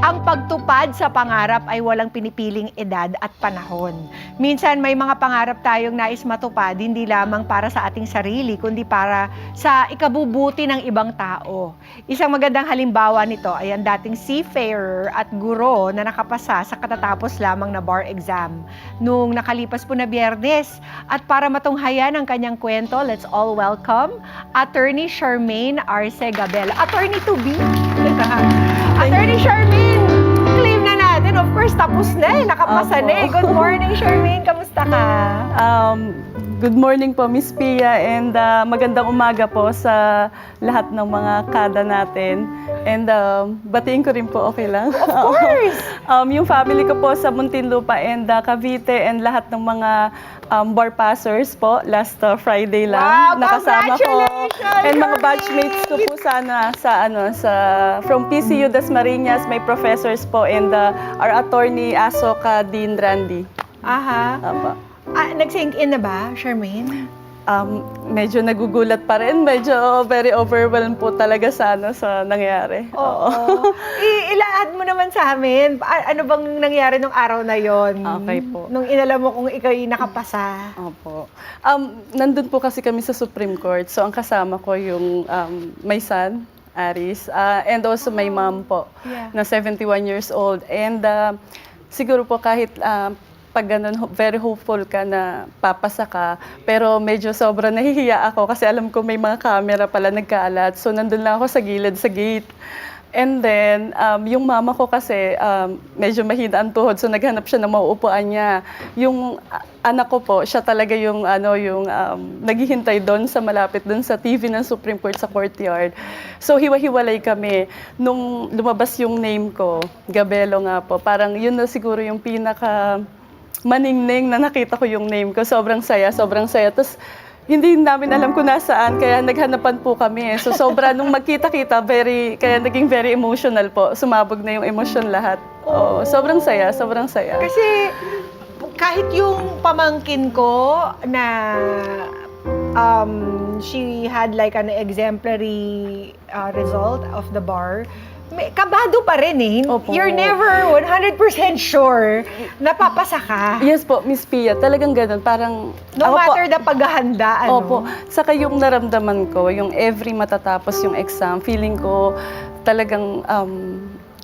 Ang pagtupad sa pangarap ay walang pinipiling edad at panahon. Minsan may mga pangarap tayong nais matupad, hindi lamang para sa ating sarili, kundi para sa ikabubuti ng ibang tao. Isang magandang halimbawa nito ay ang dating seafarer at guro na nakapasa sa katatapos lamang na bar exam nung nakalipas po na Biyernes. At para matunghayan ang kanyang kwento, let's all welcome Attorney Charmaine Arce Gabel. Attorney to be. Attorney Charmaine, claim na natin. Of course, tapos na eh. Nakapasa na eh. Good morning, Charmaine. Kamusta ka? Good morning po, Miss Pia, and magandang umaga po sa lahat ng mga kada natin. And batiin ko rin po, okay lang? Of course! Yung family ko po sa Muntinlupa and Cavite and lahat ng mga bar passers po, last Friday lang. Wow, nakasama ko. congratulations, And mga Charmaine! batchmates ko po from PCU Dasmariñas, may professors po, and our attorney Asoka Dean Randy. Aha. Apa. Nag-sink in na ba, Charmaine? Medyo nagugulat pa rin. Medyo very overwhelmed po talaga sa nangyayari. Oo. Ilaad mo naman sa amin. Ano bang nangyari nung araw na yon? Okay po. Nung inalam mo kung ikaw yung nakapasa. Opo. Nandun po kasi kami sa Supreme Court. So, ang kasama ko yung my son, Aris, and also my mom po, Yeah. na 71 years old. And siguro po kahit pag ganun, very hopeful ka na papasa ka, pero medyo sobra nahihiya ako kasi alam ko may mga camera pala nagkaalat. So, nandun lang ako sa gilid, sa gate. And then, yung mama ko kasi medyo mahina ang tuhod, so naghanap siya ng mauupuan niya. Yung anak ko po, siya talaga yung naghihintay doon sa malapit doon sa TV ng Supreme Court sa courtyard. So hiwa-hiwalay kami. Nung lumabas yung name ko, Gabelo nga po, parang yun na siguro yung pinaka maningning na nakita ko yung name ko. Sobrang saya, sobrang saya. Tapos, hindi namin alam kung nasaan, kaya naghanapan po kami. So, sobra, nung magkita-kita, kaya naging very emotional po. Sumabog na yung emosyon lahat. Oh, sobrang saya, sobrang saya. Kasi kahit yung pamangkin ko na she had like an exemplary result of the bar, kabado pa rin eh. Opo. You're never 100% sure na papasa ka. Yes po, Miss Pia, talagang ganun. Parang, No ako po, matter the paghahanda, ano? Opo. Saka yung naramdaman ko, yung every matatapos yung exam, feeling ko talagang,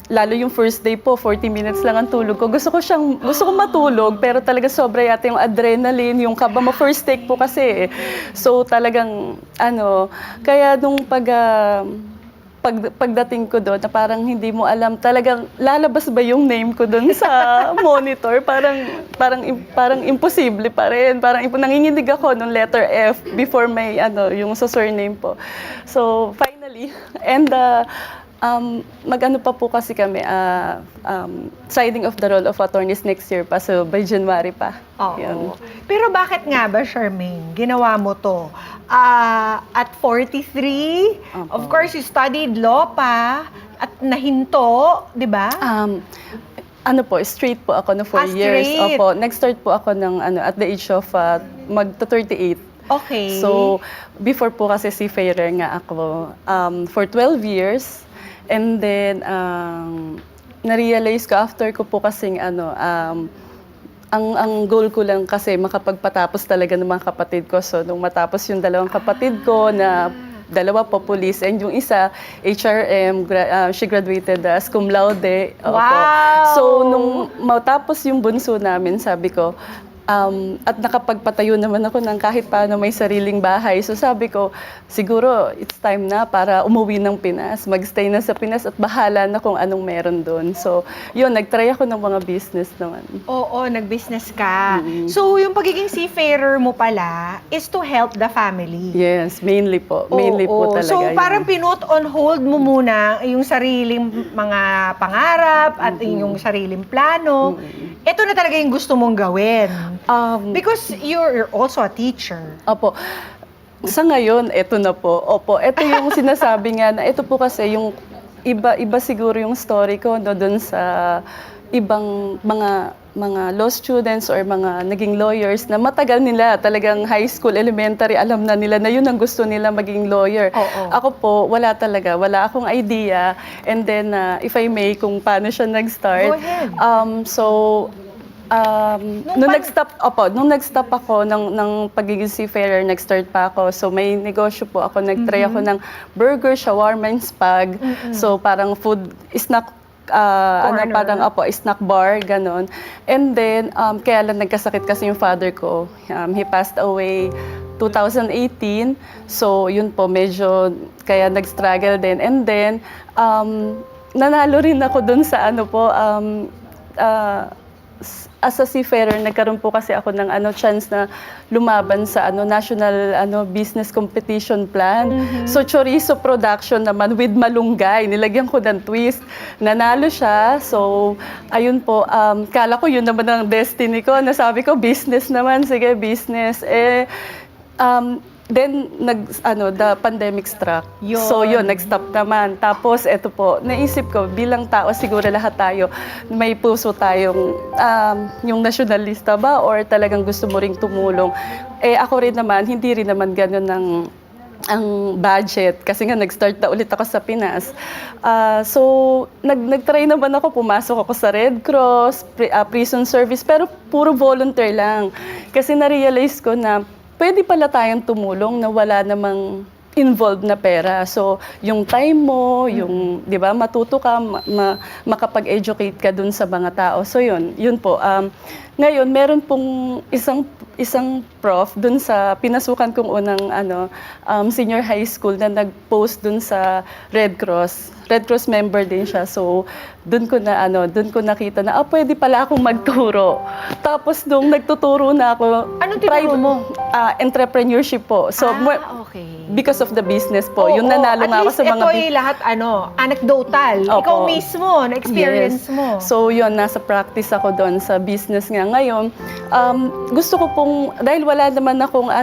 lalo yung first day po, 40 minutes lang ang tulog ko. Gusto ko matulog, pero talaga sobra yata yung adrenaline, yung kaba mo first take po kasi. So talagang, kaya nung pagdating ko doon, na parang hindi mo alam, talagang lalabas ba yung name ko doon sa monitor? Parang imposible pa rin. Parang nanginginig ako nung letter F before may yung sa surname po. So finally, and mag-ano pa po kasi kami, signing of the role of attorneys next year pa, so by January pa. Oo. Yun. Pero bakit nga ba, Charmaine, ginawa mo to? At 43, Opo. of course, you studied law pa, at nahinto, di ba? Straight po ako na 4 years. Straight? Opo, nag-start po ako ng at the age of magto-38. Okay. So, before po kasi seafarer nga ako for 12 years. And then, na-realize ko after ko po kasing ang goal ko lang kasi makapagpatapos talaga ng mga kapatid ko. So, nung matapos yung dalawang kapatid ko na dalawa po police and yung isa HRM, she graduated as cum laude. Opo. Wow! So, nung matapos yung bunso namin, sabi ko, at nakapagpatayo naman ako ng kahit paano may sariling bahay. So sabi ko, siguro it's time na para umuwi ng Pinas. Magstay na sa Pinas at bahala na kung anong meron doon. So yun, nagtry ako ng mga business naman. Oo, nag-business ka. So, yung pagiging seafarer mo pala is to help the family. Yes, mainly po. Mainly po talaga. So, yun. parang pinut on hold mo muna yung sariling mga pangarap at yung sariling plano. Ito na talaga yung gusto mong gawin. Because you're also a teacher. Opo. Sa ngayon, eto na po. Opo, eto yung sinasabi nga na ito po kasi yung iba siguro yung story ko doon sa ibang mga mga law students or mga naging lawyers na matagal nila, talagang high school, elementary, alam na nila na yun ang gusto nila maging lawyer. Oo. Ako po, wala talaga. Wala akong idea. And then, if I may, kung paano siya nag-start. Go ahead. Nung nag-stop ako ng pagiging seafarer, nag-start pa ako. So may negosyo po ako, nag-try ako ng burger, shawarma, and spag. So parang food, snack, Corner. snack bar, ganon. And then, kaya lang nagkasakit kasi yung father ko. He passed away 2018. So yun po, medyo kaya nag-struggle din. And then, nanalo rin ako dun sa as a seafarer, nagkaroon po kasi ako ng chance na lumaban sa national business competition plan. So chorizo production naman with malunggay, nilagyan ko ng twist. Nanalo siya. So ayun po, kala ko yun naman ang destiny ko. Nasabi ko business naman, sige business. Then the pandemic struck. Yun. So yun, nag-stop naman. Tapos eto po, naisip ko bilang tao, siguro lahat tayo may puso tayong yung nasyonalista ba or talagang gusto mo ring tumulong. Ako rin naman, hindi rin naman gano'n ang budget kasi nga nag-start na ulit ako sa Pinas. So nag-try naman ako, pumasok ako sa Red Cross, prison service, pero puro volunteer lang. Kasi na-realize ko na pwede pala tayong tumulong na wala namang involved na pera. So, yung time mo, yung, di ba, matuto ka, makapag-educate ka dun sa mga tao. So, yun po. Ngayon, meron pong isang prof dun sa pinasukan kong unang senior high school na nag-post dun sa Red Cross. Red Cross member din siya. So, doon ko nakita na pwede pala akong magturo. Tapos nung nagtuturo na ako, Anong tinuro mo? Entrepreneurship po. So, Okay. because of the business po, yung Oo, nanalo nga ako sa mga At least ito ay lahat anecdotal. Opo. Ikaw mismo, na-experience Yes. mo. So yun, nasa practice ako doon sa business nga. Ngayon, gusto ko pong, dahil wala naman akong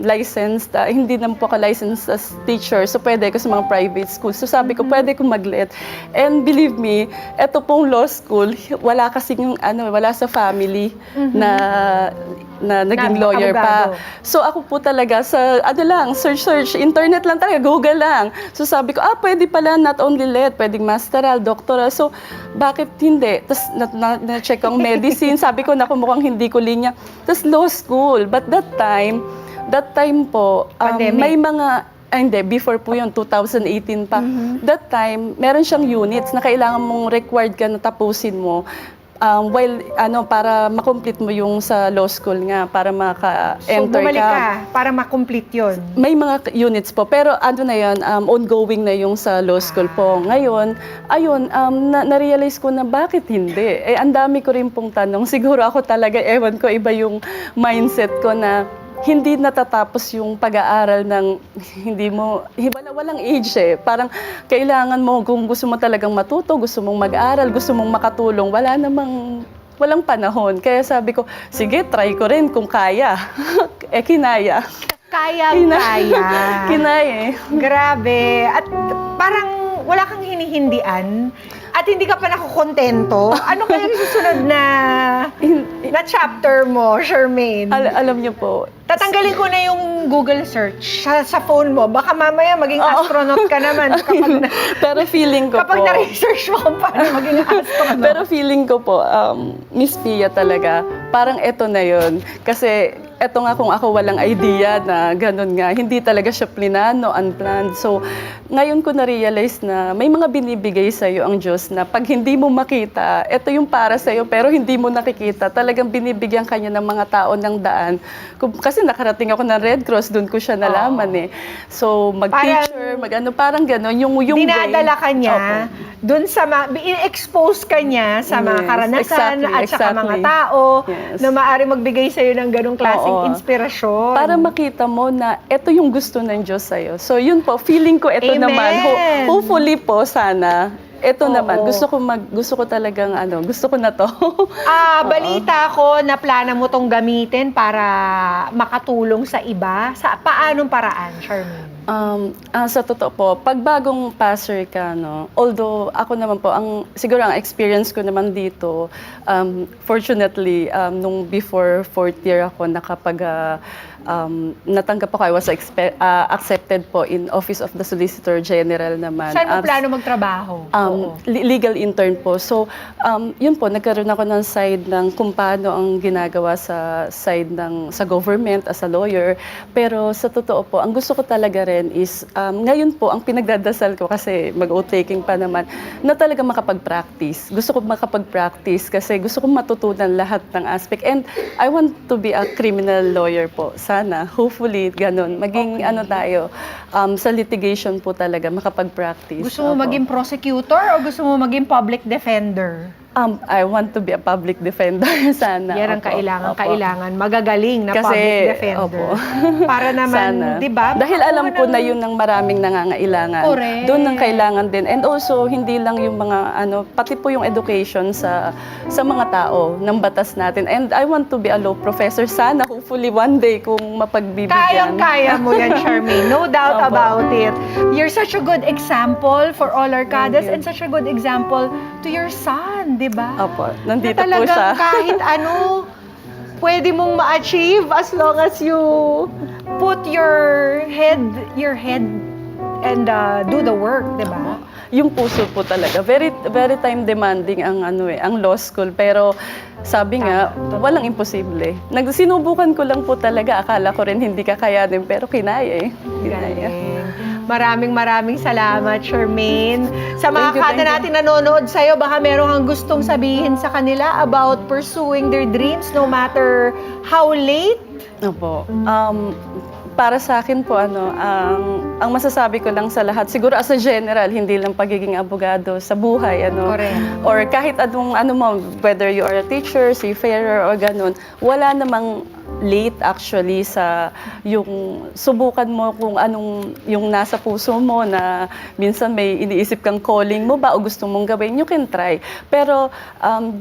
licensed, hindi naman po ako licensed as teacher, so pwede ako sa mga private schools. So sabi ko, pwede ko mag-let. And believe me, eto pong law school, wala kasing wala sa family na naging Na lawyer abogado. pa. So ako po talaga sa search, internet lang talaga, Google lang. So sabi ko, pwede pala not only let, pwedeng masteral, doctoral. So bakit hindi? Tapos na-check ang medicine, sabi ko, naku, mukhang hindi ko linya. Tapos law school. But that time po, Pandemic. may mga hindi, before po yun, 2018 pa. That time, meron siyang units na kailangan mong required ka na tapusin mo. Para makomplete mo yung sa law school nga, para So, maka-enter bumalik ka para makomplete yun. May mga units po, pero na yun, ongoing na yung sa law school po. Ngayon, na-realize ko na bakit hindi. Ang dami ko rin pong tanong. Siguro ako talaga, ewan ko, iba yung mindset ko na hindi natatapos yung pag-aaral ng walang age eh. Parang kailangan mo, kung gusto mo talagang matuto, gusto mong mag-aral, gusto mong makatulong, walang panahon. Kaya sabi ko, sige, try ko rin kung kaya. Kinaya. Kaya. Kinaya eh. Grabe. At parang wala kang hinihindian at hindi ka pa nakukontento. Ano kaya yung susunod na chapter mo, Charmaine? Alam niyo po, Tatanggalin ko na yung Google search sa phone mo. Baka mamaya maging astronaut ka naman pero feeling ko kapag po, na-research mo kung paano maging astronaut. pero feeling ko po, Miss Pia talaga, parang eto na yun. Kasi eto nga, kung ako walang idea na ganun nga, hindi talaga siya plinano, unplanned. So, ngayon ko na-realize na may mga binibigay sa'yo ang Diyos na pag hindi mo makita, eto yung para sa'yo, pero hindi mo nakikita, talagang binibigyan kanya ng mga tao ng daan. Kasi nakarating ako ng Red Cross, doon ko siya nalaman eh. So, mag-teacher, parang gano'n, yung dinadala way. ka niya, doon sa i-expose ka niya sa mga Yes, karanasan at saka mga exactly. tao Yes. na maaari magbigay sa'yo ng ganong klaseng inspirasyon. Para makita mo na ito yung gusto ng Diyos sa'yo. So yun po, feeling ko ito Amen. naman. Hopefully po, sana, ito Oo. naman. Gusto ko talagang, gusto ko na to. Balita ko na plano mo tong gamitin para makatulong sa iba. Sa paanong paraan, Charmaine? Sa totoo po, pag bagong passer ka, no, although ako naman po, siguro ang experience ko naman dito, fortunately, nung before fourth year ako, natanggap ako, I was accepted po in Office of the Solicitor General naman. Saan mo plano magtrabaho? Oo. Legal intern po. So, yun po, nagkaroon ako ng side ng kung paano ang ginagawa sa side sa government as a lawyer. Pero sa totoo po, ang gusto ko talaga rin is, ngayon po, ang pinagdadasal ko kasi mag-oath taking pa naman, na talaga makapag-practice. Gusto ko makapag-practice kasi gusto ko matutunan lahat ng aspect. And I want to be a criminal lawyer po. Sana, hopefully, ganun. Maging tayo, sa litigation po talaga, makapag-practice. Gusto mo maging prosecutor o gusto mo maging public defender? I want to be a public defender sana. Yan ang Opo, kailangan. Magagaling na Kasi, public defender. opo. Para naman, Sana. di ba? Dahil alam ko na yun ang maraming nangangailangan. Correct. Doon ang kailangan din. And also, hindi lang yung mga, pati po yung education sa mga tao ng batas natin. And I want to be a law professor. Sana, hopefully, one day, kung mapagbibigyan. Kayang-kaya mo yan, Charmaine. No doubt Opo. about it. You're such a good example for all our kadas you. and such a good example to your son, di ba? Opo, nandito na po siya. talagang kahit ano, pwede mong ma-achieve as long as you put your head and do the work, di ba? Yung puso po talaga. Very very time demanding ang law school, pero sabi nga, walang imposible. Sinubukan ko lang po talaga. Akala ko rin hindi kakayanin, pero kinaya eh. Kinaya. Maraming salamat, Charmaine. Sa mga Thank you, kada thank you. natin nanonood sa'yo, baka meron kang gustong sabihin sa kanila about pursuing their dreams no matter how late. Opo. Para sa akin po, ang masasabi ko lang sa lahat, siguro as a general, hindi lang pagiging abogado sa buhay, Correct. or kahit ano mo, whether you are a teacher, seafarer, or ganun, wala namang late actually sa yung subukan mo kung anong yung nasa puso mo na minsan may iniisip kang calling mo ba o gusto mong gawin, you can try. Pero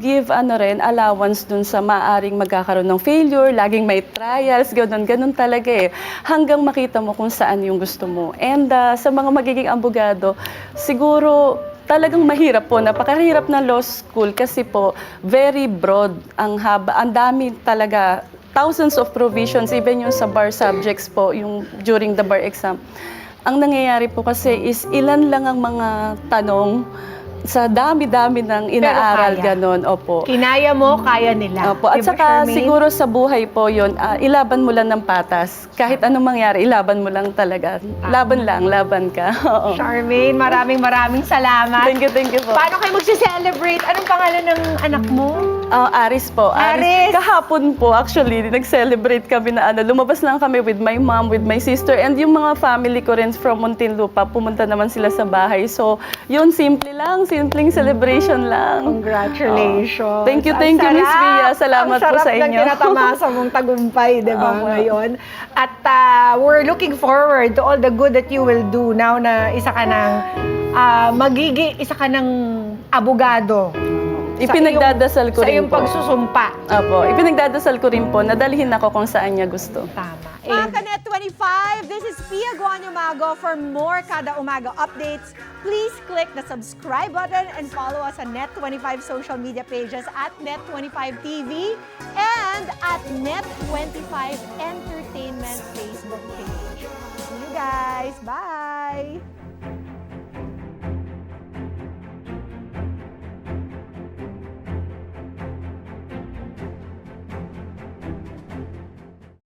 give allowance dun sa maaring magkakaroon ng failure, laging may trials, ganun talaga eh. Hanggang makita mo kung saan yung gusto mo. And sa mga magiging abogado, siguro talagang mahirap po, napakahirap na law school kasi po very broad, ang haba, ang dami talaga, thousands of provisions, even yung sa bar subjects po, yung during the bar exam. Ang nangyayari po kasi is ilan lang ang mga tanong sa dami-dami ng inaaral, kaya. ganon. Opo. Kinaya mo, kaya nila. Opo. At Diba, saka Charmaine? siguro sa buhay po yun, ilaban mo lang ng patas. Kahit anong mangyari, ilaban mo lang talaga. Laban lang, laban ka. Oo. Charmaine, maraming salamat. Thank you po. Paano kayo magse-celebrate? Anong pangalan ng anak mo? Aris po. Aris. Kahapon po, actually, nag-celebrate kami na lumabas lang kami with my mom, with my sister, and yung mga family ko rin from Muntinlupa, pumunta naman sila sa bahay. So, yun, simpleng celebration lang. Congratulations. Thank you, Ang Miss sarap. Mia. Salamat po sa Ang sarap ng inyo. tinatamasa mong tagumpay, di ba, Opo. ngayon? At we're looking forward to all the good that you will do now na isa ka ng abogado. Ipinagdadasal ko sa rin iyong po. pagsusumpa. Opo, ipinagdadasal ko rin po na dalhin ako kung saan niya gusto. Tama. Mga Kanet 25, this is Pia Guanyo Mago. For more Kada Umaga updates, please click the subscribe button and follow us on Net25 social media pages at Net25 TV and at Net25 Entertainment Facebook page. See you guys. Bye!